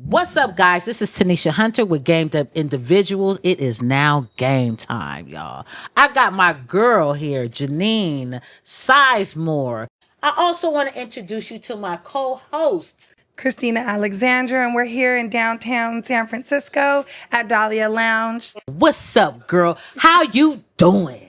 What's up, guys? This is Tanisha Hunter with Gamed Up Individuals. It is now game time, y'all. I got my girl here, Janine Sizemore. I also want to introduce you to my co-host, Christina Alexandra, and we're here in downtown San Francisco at Dahlia Lounge. What's up, girl? How you doing?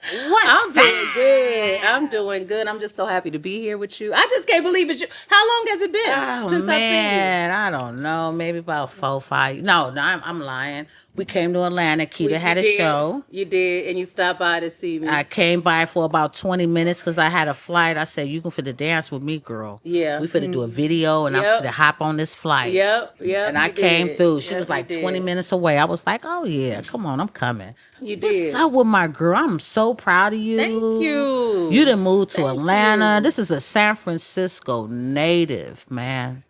I'm doing good. I'm doing good. I'm just so happy to be here with you. I just can't believe it. How long has it been Oh since I've seen man, I don't know. Maybe about 4, 5. No, I'm lying. We came to Atlanta. you? Keita had a did. show. You did, and you stopped by to see me. I came by for about 20 minutes because I had a flight. I said, you can finna dance with me, girl. Yeah. We finna do a video and I'm Yep. finna hop on this flight. Yep. And I you came did. through. She Yep, was like you 20 did. minutes away. I was like, oh yeah, come on, I'm coming. You What's did. up with my girl? I'm so proud of you. Thank you. You done moved to Thank Atlanta. you. This is a San Francisco native, man.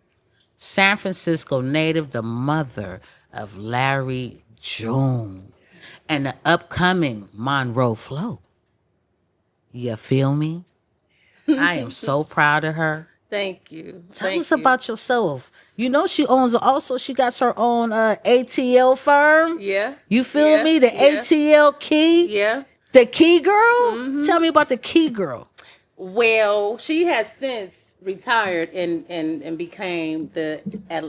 San Francisco native, the mother of Larry June and the upcoming Monroe Flo. You feel me? I am so proud of her. Thank you. Tell Thank us you. about yourself. You know she owns also, she got her own ATL firm. Yeah. You feel Yeah. me? The Yeah. ATL Key. Yeah. The Key Girl? Tell me about the Key Girl. Well, she has since retired and became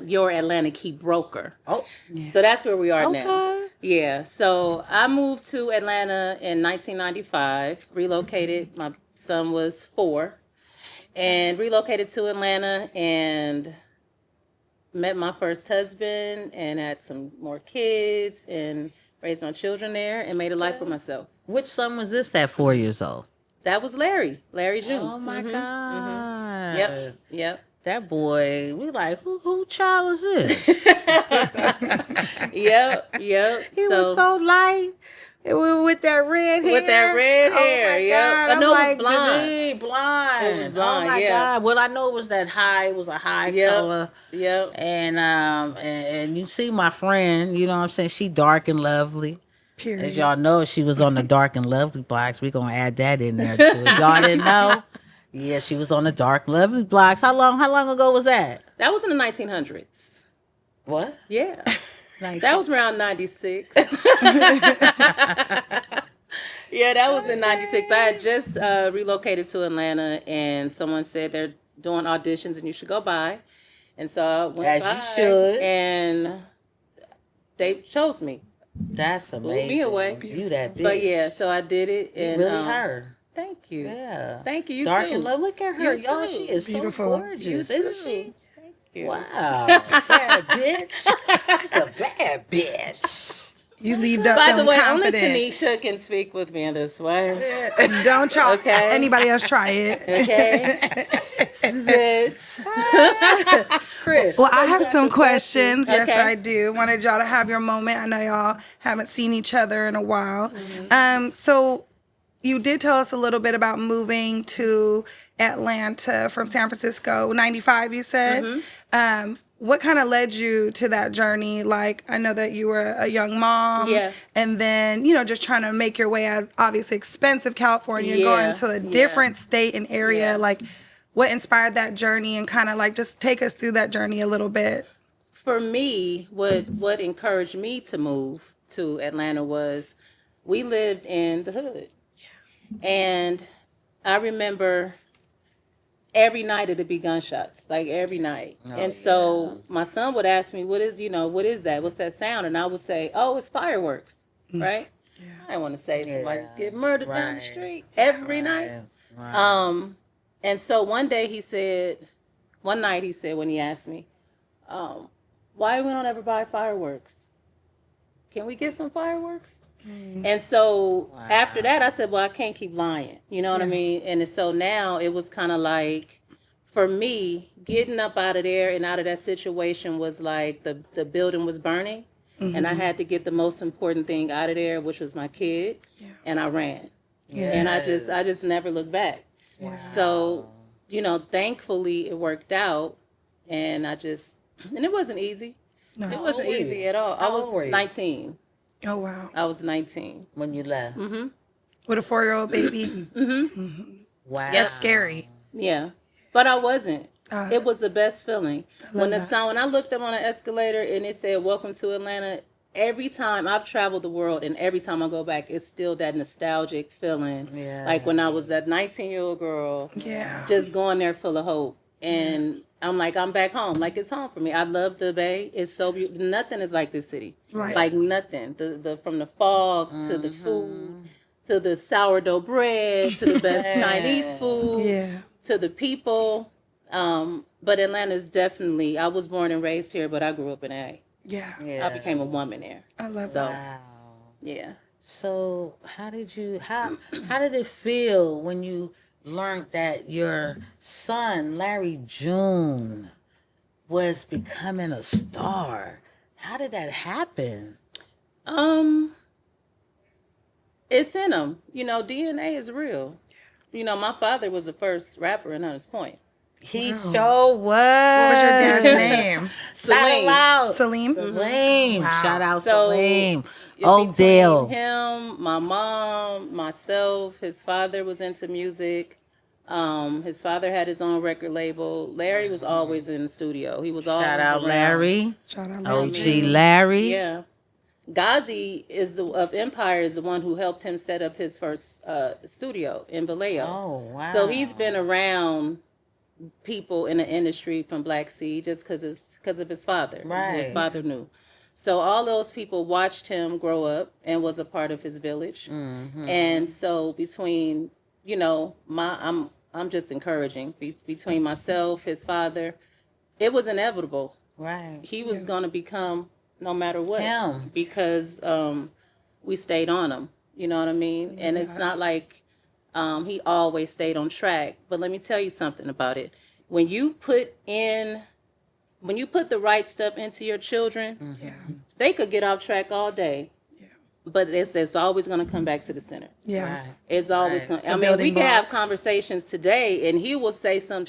your Atlanta Key broker. Oh, So that's where we are okay. now. Yeah. So I moved to Atlanta in 1995, relocated. My son was 4, and relocated to Atlanta and met my first husband and had some more kids and raised my children there and made a life for myself. Which son was this at 4 years old? That was Larry June. Oh my God. Yep. That boy, we like, who child is this? Yep. He was so light. With that red hair. With that red Oh my hair, yep. God. I I'm know it was like, blonde. Janine, blonde. It was blonde, Oh my yeah. God. Well, I know it was that high. It was a high Yep. color. Yep. And you see my friend, you know what I'm saying? She dark and lovely. Period. As y'all know, she was on the Dark and Lovely blocks. We're going to add that in there, too. If y'all didn't know, yeah, she was on the Dark and Lovely blocks. How long ago was that? That was in the 1900s. What? Yeah. That was around 96. Yeah, that was in 96. I had just relocated to Atlanta, and someone said they're doing auditions and you should go by. And so I went As by. you should. And they chose me. That's amazing. me away. You that bitch. But yeah, so I did it. And Really her. Thank you. Yeah. Thank you. You Dark too. and Lovely. Look at her. You Y'all, too. she is Beautiful. so gorgeous, isn't she? Thank you. Wow. Bad bitch. She's a bad bitch. You leave up By the feeling way, confident. only Tanisha can speak with me in this way. Don't try. Okay. Anybody else try it? Okay. Sit. Chris. Well, I have some questions. Yes, Okay. I do. Wanted y'all to have your moment. I know y'all haven't seen each other in a while. So you did tell us a little bit about moving to Atlanta from San Francisco, 95, you said. What kind of led you to that journey? Like, I know that you were a young mom. Yeah. And then, just trying to make your way out of obviously expensive California, Yeah. going to a different state and area. Yeah. Like, what inspired that journey, and kind of like just take us through that journey a little bit. For me, what encouraged me to move to Atlanta was we lived in the hood. And I remember every night it'd be gunshots, like every night. And so my son would ask me, what is that? What's that sound? And I would say, oh, it's fireworks, right? I didn't want to say somebody's getting murdered down the street every night. Right. And so one night he said, when he asked me, why we don't ever buy fireworks? Can we get some fireworks? And so after that, I said, well, I can't keep lying. You know what I mean? And so now it was kind of like, for me, getting up out of there and out of that situation was like the building was burning. And I had to get the most important thing out of there, which was my kid. And I ran. And I just never looked back. So, thankfully it worked out. And it wasn't easy. No. It wasn't easy at all. I How old were was you? 19. Oh, wow. I was 19. When you left. With a 4-year-old baby. Wow. That's scary. Yeah. But I wasn't. It was the best feeling. When that. when I looked up on an escalator and it said "Welcome to Atlanta," every time I've traveled the world and every time I go back, it's still that nostalgic feeling. Yeah. Like when I was that 19-year-old girl, Yeah. just going there full of hope. And I'm like, I'm back home. Like it's home for me. I love the Bay. It's so beautiful. Nothing is like this city. Right. Like nothing. The from the fog to the food to the sourdough bread to the best Chinese food Yeah. to the people. But Atlanta is definitely. I was born and raised here, but I grew up in A. Yeah. I became a woman there. I love So that. Wow. yeah. So how did it feel when you learned that your son Larry June was becoming a star? How did that happen? It's in them. You know, DNA is real. You know, my father was the first rapper in Hunters Point. He sure was. What was your dad's name? Shout Salim. out. Salim. Salim. Wow. Shout out So, Salim. Between Odell. him, my mom, myself, his father was into music. His father had his own record label. Larry was always in the studio. He was always Shout out around. Larry. Shout out Larry. OG Larry. Yeah. Gazi of Empire is the one who helped him set up his first studio in Vallejo. Oh, wow. So he's been around people in the industry from Black Sea just because of his father. Right. His father knew. So all those people watched him grow up and was a part of his village. Mm-hmm. And so between, you know, I'm just encouraging between myself, his father, it was inevitable. Right. He was going to become no matter what Him. because we stayed on him. You know what I mean? And it's not like he always stayed on track. But let me tell you something about it. When you put the right stuff into your children, they could get off track all day. But it's always going to come back to the center. Yeah. Right. It's always Right. going. I mean, building we can have blocks. conversations today, and he will say some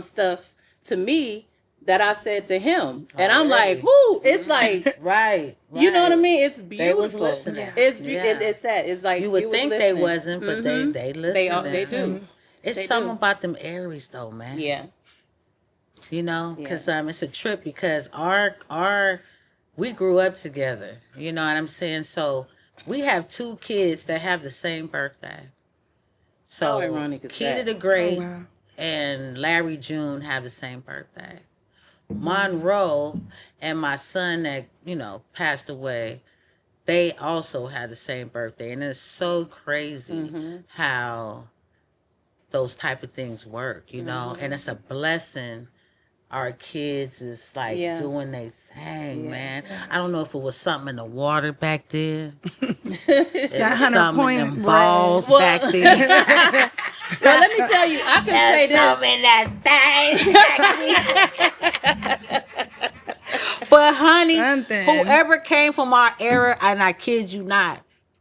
stuff to me that I've said to him, and I'm like, "Whoo!" It's like, Right. you know what I right. mean? It's beautiful. They was listening. It's Yeah. it's sad. It's like You would was think they listening. wasn't, but they listened. They do. It's They something do. about them Aries though, man. Yeah. You know, because it's a trip because we grew up together. You know what I'm saying? So we have 2 kids that have the same birthday. So How ironic is Keita that? the Great Oh, wow. and Larry June have the same birthday. Monroe and my son that, you know, passed away, they also had the same birthday. And it's so crazy how those type of things work, you know? And it's a blessing our kids is like Yeah. doing their thing, man. I don't know if it was something in the water back then. That 100 something in point them balls Well- back then. Well, let me tell you, I can say this. something in that thing. But honey, Something. whoever came from our era, and I kid you not,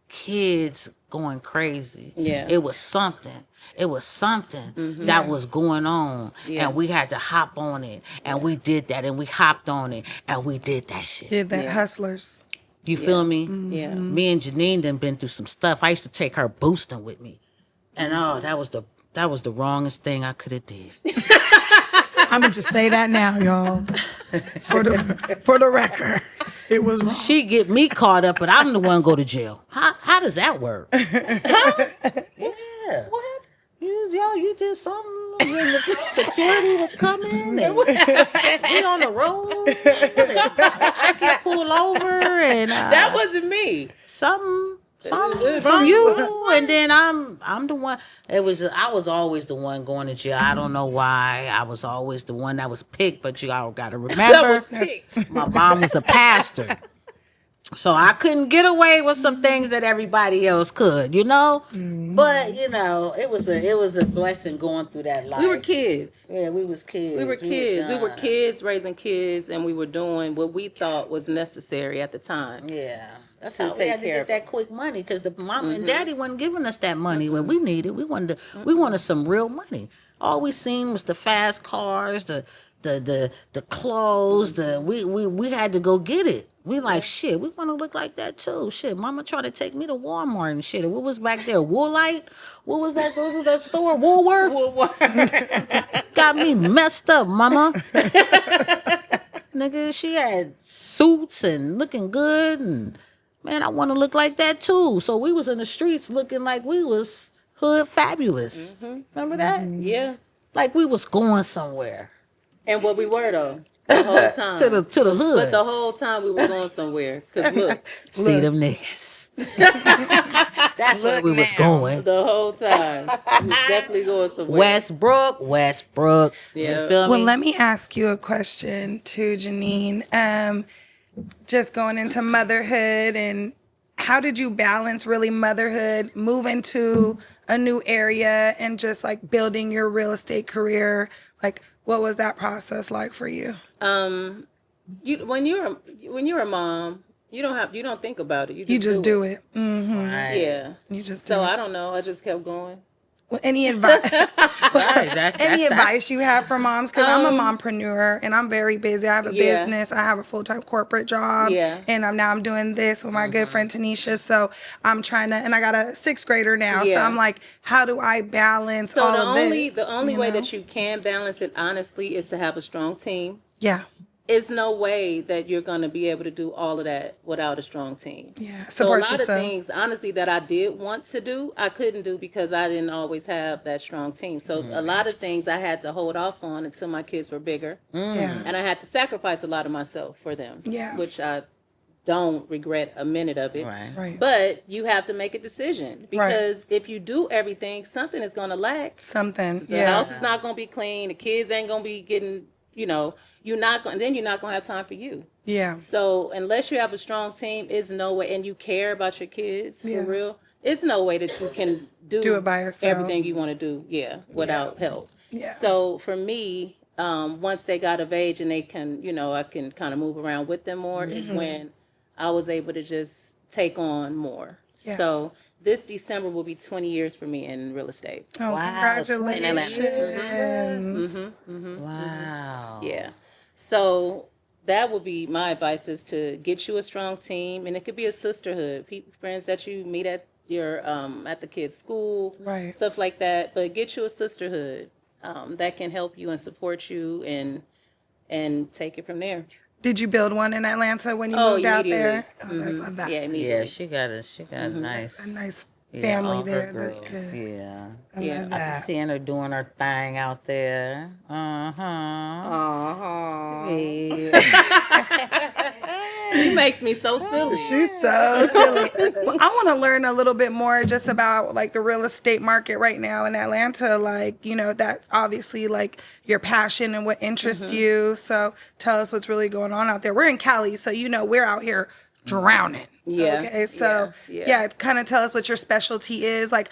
kids going crazy. Yeah. It was something. It was something that was going on, Yeah. and we had to hop on it, and we did that, and we hopped on it, and we did that shit. Did that Yeah. hustlers. You feel me? Yeah. Me and Janine done been through some stuff. I used to take her boosting with me, and that was the wrongest thing I could have did. I'm gonna just say that now, y'all. For the record, it was wrong. She get me caught up, but I'm the one go to jail. How does that work? Yeah. What? You did something when the security was coming. And we on the road. I get pulled over and That wasn't me. something was from wrong. you, and then I'm the one. I was always the one going to jail. I don't know why. I was always the one that was picked, but y'all got to remember, That was picked. my mom was a pastor. So I couldn't get away with some things that everybody else could, you know. But you know, it was a blessing going through that life. We were kids. Yeah, we was kids. We were kids. We were young. kids raising kids, and we were doing what we thought was necessary at the time. Yeah, that's To how we take had to care get of that quick money because the mom and daddy wasn't giving us that money when we needed. We wanted some real money. All we seen was the fast cars, the the clothes, we had to go get it. We like shit. We want to look like that too. Shit, mama tried to take me to Walmart and shit. What was back there? Woolite? What was that? What was that store? Woolworth? Got me messed up, mama. Nigga, she had suits and looking good, and man, I want to look like that too. So we was in the streets looking like we was hood fabulous. Remember that? Yeah. Like we was going somewhere. And what we were though, the whole time. to the hood. But the whole time we were going somewhere. Cause look, See them niggas. That's where we was going. the whole time we was definitely going somewhere. Westbrook. Yeah. You feel Well, me? let me ask you a question too, Janine. Just going into motherhood, and how did you balance really motherhood, moving to a new area, and just like building your real estate career? Like, what was that process like for you? When you're a mom, you don't think about it. You just do it. Right. Yeah. You just do So it. I don't know. I just kept going. Well, any advice? Right. Any advice you have for moms? Because I'm a mompreneur and I'm very busy. I have a Yeah. business. I have a full-time corporate job. Yeah. And I'm doing this with my good friend Tanisha. So I'm trying to, and I got a 6th grader now. So Yeah. I'm like, how do I balance So all the of only this? the only you way know? that you can balance it honestly is to have a strong team. Yeah. It's no way that you're going to be able to do all of that without a strong team. Yeah. So a Support lot system. of things, honestly, that I did want to do, I couldn't do because I didn't always have that strong team. So a lot of things I had to hold off on until my kids were bigger. Yeah. And I had to sacrifice a lot of myself for them. Yeah. Which I don't regret a minute of it. Right. Right. But you have to make a decision because if you do everything, something is going to lack. Something. The Yeah. house is not going to be clean. The kids ain't going to be getting, you're not going to have time for you. Yeah. So unless you have a strong team, it's no way, and you care about your kids Yeah. for real, it's no way that you can Do it by yourself. everything you want to do, without help. Yeah. So for me, once they got of age and they can, I can kind of move around with them more, is Mm-hmm. when I was able to just take on more. Yeah. So this December will be 20 years for me in real estate. Oh, Wow, congratulations. Wow. Yeah. So that would be my advice, is to get you a strong team, and it could be a sisterhood, friends that you meet at your at the kids' school, Right. stuff like that. But get you a sisterhood that can help you and support you and take it from there. Did you build one in Atlanta when you moved out there? Oh, I love that. Yeah, Yeah, immediately. she got a nice A nice yeah, family all her there. That's girls. good. Yeah. I Yeah. love I that. be seeing her doing her thing out there. She makes me so silly. She's so silly. Well, I want to learn a little bit more just about like the real estate market right now in Atlanta. Like, that's obviously like your passion and what interests you. So tell us what's really going on out there. We're in Cali, so we're out here drowning. Yeah. Okay. So Yeah. kind of tell us what your specialty is, like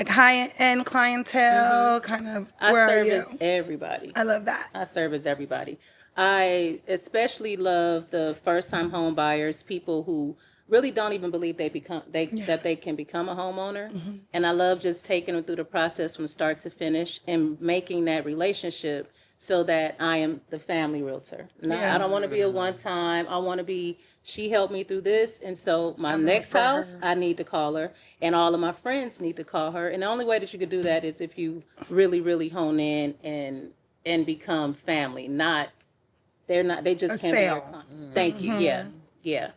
high end clientele, kind of. I Where are you? service everybody. I love that. I service everybody. I especially love the first time home buyers, people who really don't even believe that they can become a homeowner. And I love just taking them through the process from start to finish and making that relationship so that I am the family realtor. I don't want to be a one time. I want to be, she helped me through this, and so my next for house, her. I need to call her, and all of my friends need to call her. And the only way that you could do that is if you really, really hone in and become family. They just A can't be your sale. client. Thank you. Yeah.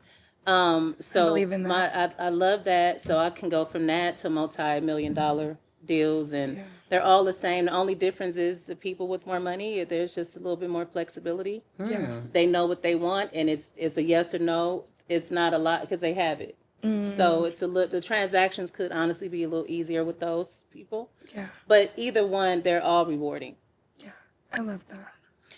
So believe in that. I love that. So I can go from that to multi-million-dollar deals, and they're all the same. The only difference is the people with more money, there's just a little bit more flexibility. Yeah. They know what they want, and it's a yes or no. It's not a lot because they have it. So it's the transactions could honestly be a little easier with those people. Yeah. But either one, they're all rewarding. Yeah. I love that.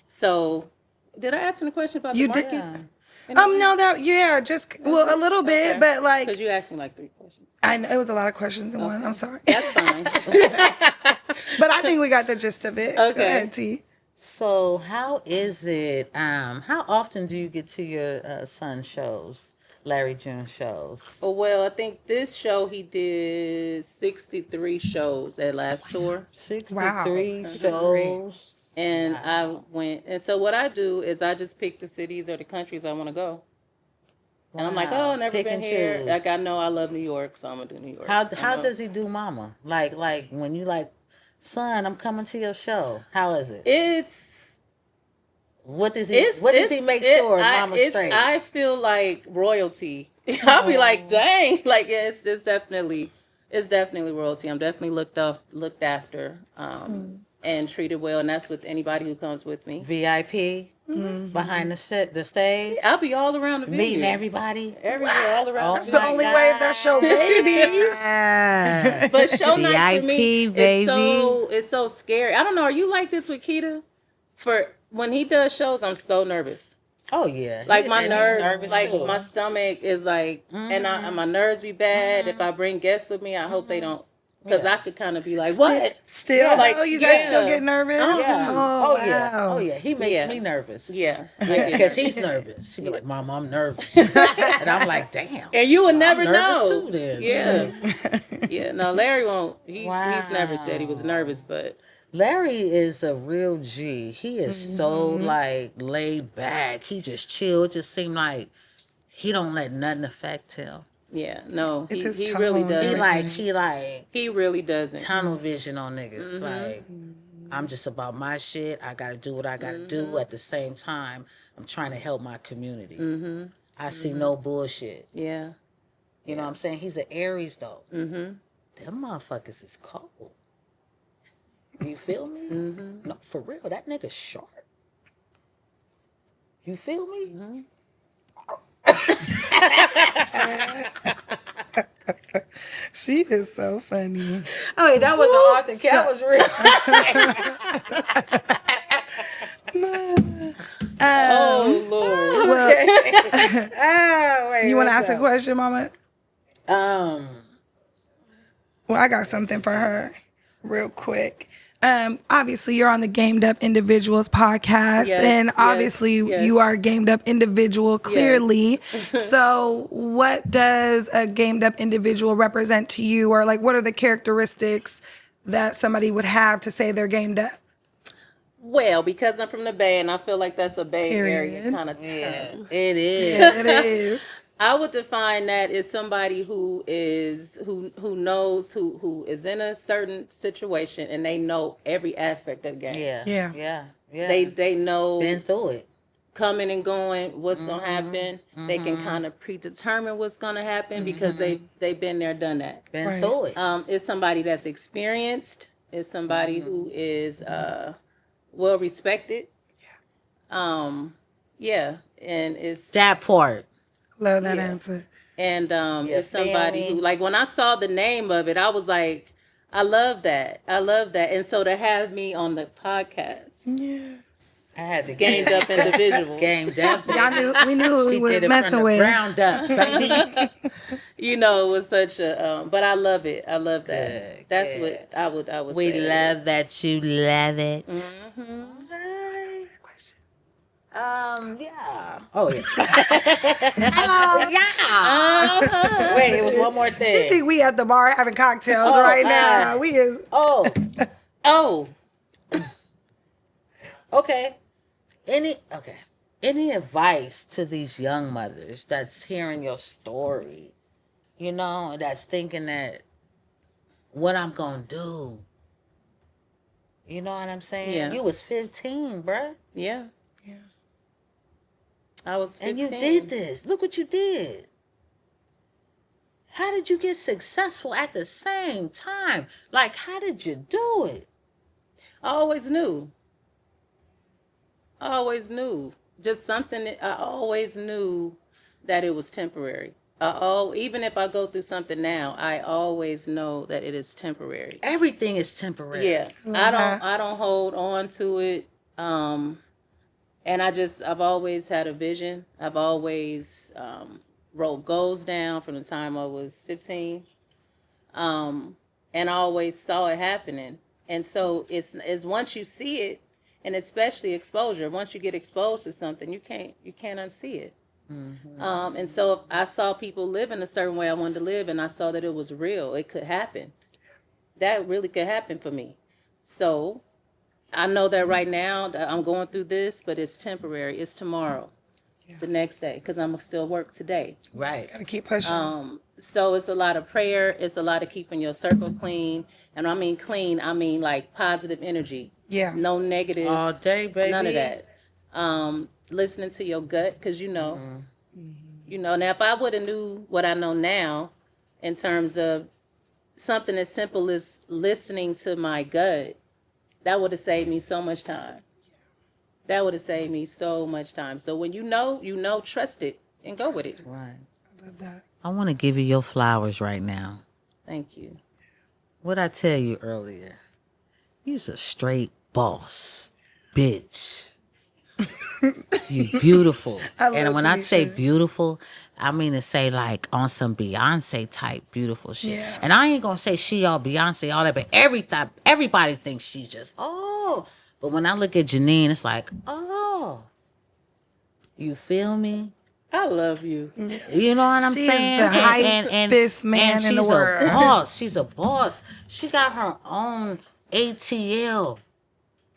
So did I answer the question about You the did. market? No, just a little bit, but like Because you asked me like 3 questions. I know it was a lot of questions in one. I'm sorry, That's fine. but I think we got the gist of it. Okay. Go ahead, T. So how is it? How often do you get to your son's shows, Larry June shows? Well, I think this show he did 63 shows at last tour. 63 Wow. shows. And I went, and so what I do is I just pick the cities or the countries I want to go. And I'm like, oh, never Pick been and here. choose. Like, I know I love New York, so I'm gonna do New York. How I know. does he do Mama? Like when you like, son, I'm coming to your show. How is it? What does he make sure Mama's straight? I feel like royalty. I'll be like, dang, like it's definitely royalty. I'm definitely looked after, and treated well, and that's with anybody who comes with me. VIP behind the stage. I'll be all around the venue, meeting everybody, everywhere, all around. That's the only way that's your baby. But show nights for me, baby. it's so scary. I don't know. Are you like this with Keita? For when he does shows, I'm so nervous. Oh yeah, Like my nerves, like too. my stomach is like, and my nerves be bad. If I bring guests with me, I hope they don't, because I could kind of be like, what? Still, Like, like, you guys still get nervous? Yeah. Oh, yeah. wow. Oh yeah. He makes me nervous. Yeah, Because he's nervous. He be like, Mom, I'm nervous. And I'm like, damn. and you would never I'm nervous know. too, then. Yeah, yeah. No, Larry won't. He's never said he was nervous, but Larry is a real G. He is so like laid back. He just chill. It just seemed like he don't let nothing affect him. yeah, no, he his really tone. doesn't. He really doesn't. tunnel vision on niggas. Like, I'm just about my shit. I gotta do what I gotta do. At the same time, I'm trying to help my community. I see no bullshit. Yeah. You know what I'm saying? He's an Aries though. Them motherfuckers is cold. You feel me? No, for real. That nigga sharp. You feel me? She is so funny. Oh, that wasn't off the cat. That was real. Oh Lord. Well, Wait, you want to what's ask a up? question, Mama? Um, Well, I got something for her real quick. Obviously, you're on the Gamed Up Individuals podcast, Yes, and obviously, yes. you are a gamed up individual, clearly. So, what does a gamed up individual represent to you, or like, what are the characteristics that somebody would have to say they're gamed up? Well, because I'm from the Bay, and I feel like that's a Bay Area Period. kind of term. it is. It is. I would define that as somebody who knows who is in a certain situation and they know every aspect of the game. Yeah. They know Been through it. coming and going, what's gonna happen. They can kind of predetermine what's gonna happen because they've been there, done that. Been Right. through it. It's somebody that's experienced. It's somebody who is well respected. Yeah, and it's That part. Love that answer. and it's somebody who, like, when I saw the name of it, I was like, I love that. And so to have me on the podcast, I had to Gamed Up Individual, Gamed up. We knew who we She was did it messing from the with. ground up, baby. you know, it was such a but I love it. I love that. That's what I would We say. love that you love it. Yeah. Oh, yeah. Oh, yeah. Wait, it was one more She thing. think we at the bar having cocktails right now. We is. Oh, okay. Any advice to these young mothers that's hearing your story, you know, that's thinking that what I'm gonna do? You know what I'm saying? Yeah. You was 15, bruh. Yeah. I was 16. And you did this. Look what you did. How did you get successful at the same time? Like, how did you do it? I always knew. Just something that I always knew that it was temporary. Even if I go through something now, I always know that it is temporary. Everything is temporary. Yeah. I don't hold on to it. And I've always had a vision. I've always wrote goals down from the time I was 15. And I always saw it happening. And so it's once you see it, and especially exposure, once you get exposed to something, you can't unsee it. And so I saw people live in a certain way I wanted to live, and I saw that it was real. It could happen. That really could happen for me. So I know that right now that I'm going through this, but it's temporary. It's tomorrow, the next day, because I'm still work today. Right. Gotta keep pushing. So it's a lot of prayer. It's a lot of keeping your circle clean. And I mean clean, I mean like positive energy. Yeah. No negative. All day, baby. None of that. Listening to your gut, because now if I would have knew what I know now in terms of something as simple as listening to my gut, that would have saved me so much time. That would have saved me so much time. So when you know, trust it and go with it. Right. I love that. I want to give you your flowers right now. Thank you. What I tell you earlier, you's a straight boss, bitch. You beautiful. And when I say beautiful, I mean to say like on some Beyonce type beautiful shit. Yeah. And I ain't gonna say she all Beyonce, all that, but everybody thinks she's just, oh. But when I look at Janine, it's like, oh. You feel me? I love you. You know what I'm She saying? is the hypest man in the world. She's a boss. She's a boss. She got her own ATL.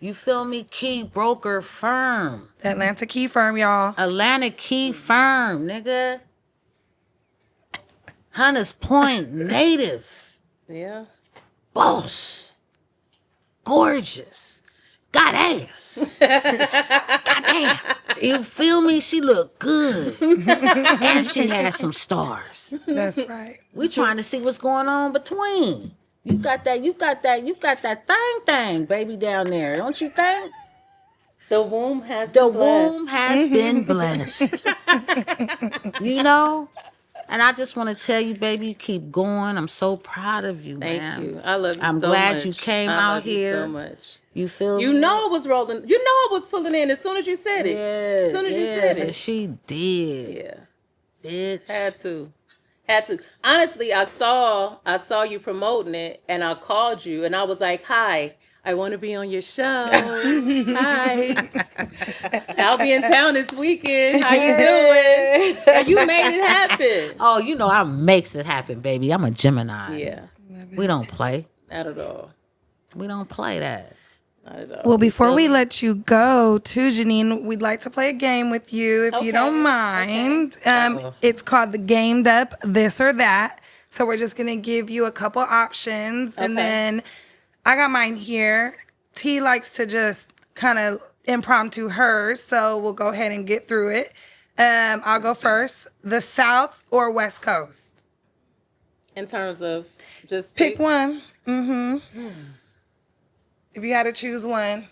You feel me? Key broker firm. Atlanta Key Firm, y'all. Atlanta Key Firm, nigga. Hunters Point native. Yeah. Boss. Gorgeous. Got ass. Goddamn. You feel me? She look good. And she has some stars. That's right. We trying to see what's going on between. You got that thing, baby, down there, don't you think? The womb has The been blessed. womb has been blessed. You know? And I just want to tell you, baby, you keep going. I'm so proud of you, Thank man. you. I love you I'm so glad much. you came I out love you here. so much. You feel You me? know I was rolling. You know I was pulling in as soon as you said it. Yes, As soon as you yes, said and it. she did. Yeah. Bitch. Had to. Honestly, I saw you promoting it, and I called you, and I was like, "Hi, I want to be on your show. Hi, I'll be in town this weekend. How you doing?" And you made it happen. Oh, you know I makes it happen, baby. I'm a Gemini. Yeah, We don't play. not at all. We don't play that. Not at all. Well, before we let you go, too, Janine, we'd like to play a game with you, if you Okay. don't mind. It's called the Gamed Up This or That. So we're just gonna give you a couple options, and Okay. then I got mine here. T likes to just kind of impromptu hers, so we'll go ahead and get through it. I'll go first. The South or West Coast? in terms of just Pick one. If you had to choose one,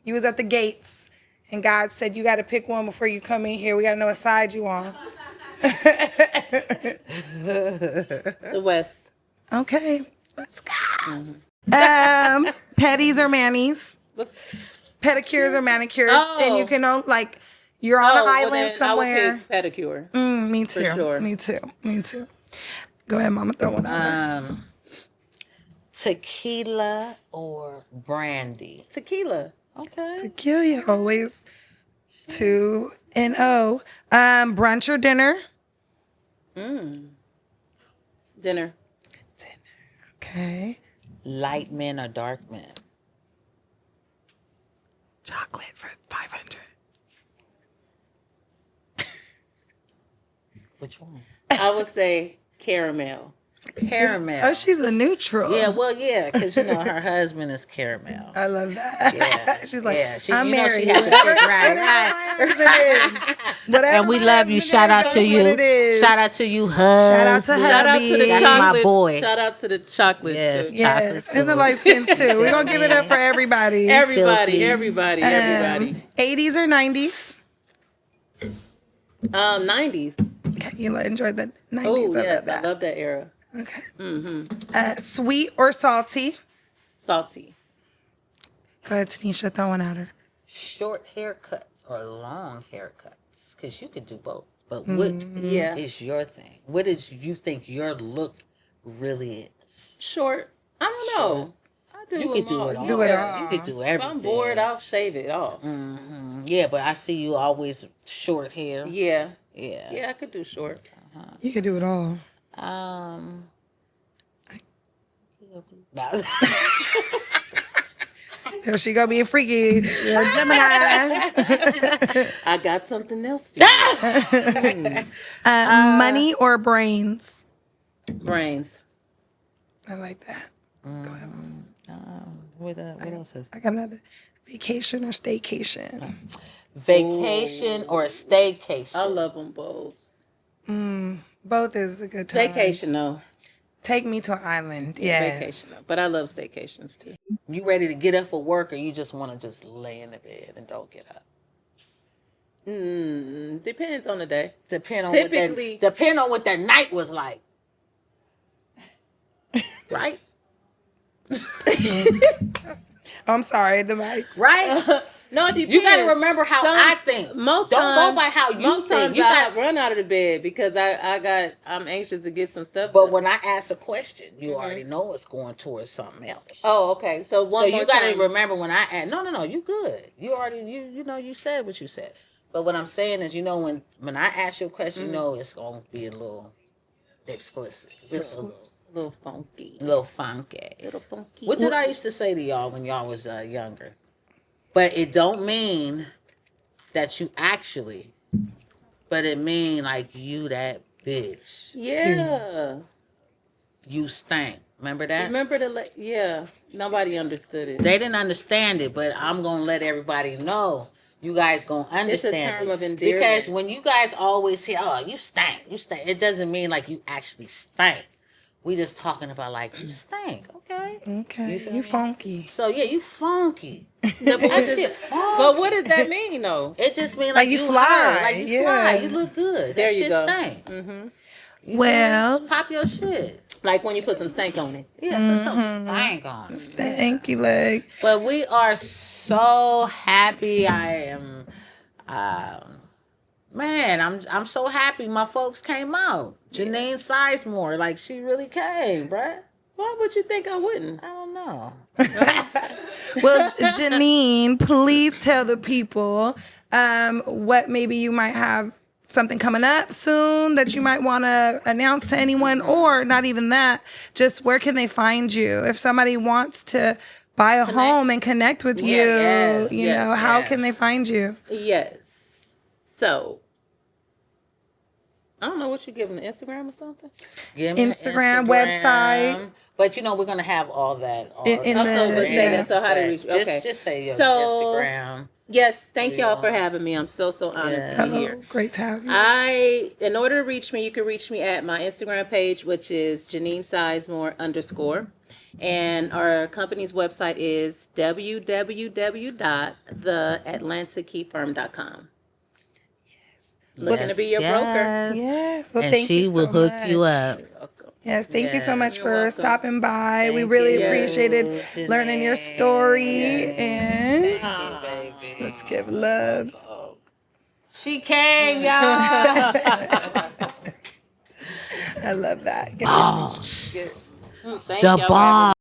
you was at the gates, and God said you got to pick one before you come in here. We got to know what side you on. the West. Okay, let's go. Petties or manis? What's, Pedicures or manicures? Oh. And you can like you're on an well, island then somewhere. I would pick pedicure. Me too. sure. Me too. Me too. Go ahead, Mama. Throw one out. Tequila or brandy? Tequila. Okay. Tequila always 2-0. Brunch or dinner? Dinner. Okay. Light men or dark men? Chocolate for 500. Which one? I would say caramel. Caramel. Oh, she's a neutral. Yeah, well, yeah, because you know her husband is caramel. I love that. Yeah. She's like, Yeah, she- I'm you know married. she had to pick right, Whatever right. my husband is. Whatever And we my love you. husband Shout is, out to that's what you. it is. Shout out to you, Shout out to husband. Shout out to the That's my chocolate. boy. Shout out to the chocolate. Yes. too. Yes, Chocolate and the too. light skins too. We're gonna give it up for everybody. Everybody, Filthy. everybody, everybody. 80s or 90s? 90s. Okay, you enjoyed the 90s. Oh, I yes. love that. I love that era. Okay. Sweet or salty? Salty. Go ahead, Tanisha. Throw one at her. Short haircuts or long haircuts? Because you could do both. But what Yeah. is your thing? What is you think your look really is? Short. I don't know. I do You could them do it all. Do it all. You could do If everything. I'm bored, I'll shave it off. Yeah, but I see you always short hair. Yeah. Yeah. Yeah, I could do short. You can do it all. No. There she go being freaky. Gemini. I got something else for you. Money or brains? Brains. I like that. What else is I got another. Vacation or staycation? vacation or a staycation? I love them both. Both is a good time. Vacation, though. Take me to an island. Yes. Vacation, though. But I love staycations, too. You ready to get up for work, or you just want to just lay in the bed and don't get up? Depends on the day. Depend on Typically- what that night was like. Right? I'm sorry, the mics. Right? No, it depends. You got to remember how I think. Most Don't times, go by how you most think. times You I got. run out of the bed because I'm anxious to get some stuff But done. when I ask a question, you already know it's going towards something else. Oh, okay. So So one more you got to time. remember when I ask. No, you good. You already you said what you said. But what I'm saying is, when I ask you a question, it's going to be a little explicit, just a little funky. little funky. Little funky. What did I used to say to y'all when y'all was younger? But it don't mean that you actually, but it mean like you that bitch. Yeah. You stank. Remember that? Remember yeah. Nobody understood it. They didn't understand it, but I'm going to let everybody know. You guys going to understand It's a term it. of endearment. Because when you guys always hear, oh, you stank, it doesn't mean like you actually stank. We just talking about like, you stink, okay? Okay. feel You me? funky. So, yeah, you funky. No, but, That shit funky. but what does that mean, though? It just means Like like you you fly, high, like you yeah. fly. You look good. There That you shit go. stank. Well, Pop your shit. Like when you put some stank on it. Yeah, put some stank on it. thank you, leg. But we are so happy. I am, man. I'm so happy. My folks came out. Janine Sizemore, like she really came, bruh. Why would you think I wouldn't? I don't know. Well, Janine, please tell the people what maybe you might have something coming up soon that you might want to announce to anyone, or not even that. Just where can they find you if somebody wants to buy a home and connect with you? yes, how can they find you? Yes. So, I don't know what you give them, Instagram or something? Give me the Instagram, website. But we're gonna have all that. In Also, the- but say yeah. that. So how to reach? Okay. Just say your So- Instagram. Yes. Thank y'all for having me. I'm so honored to be Hello, here. great to have you. In order to reach me, you can reach me at my Instagram page, which is Janine Sizemore _. And our company's website is www.theatlantakeyfirm.com. Looking to be your broker. Yes. Well, And thank she you will so hook much. you up. Yes, thank you so much You're for welcome. stopping by. We Thank really you, appreciated Janine. learning your story. And Baby. let's give loves. She came, y'all. I love that. Boss. Thank The y'all for having me. bomb.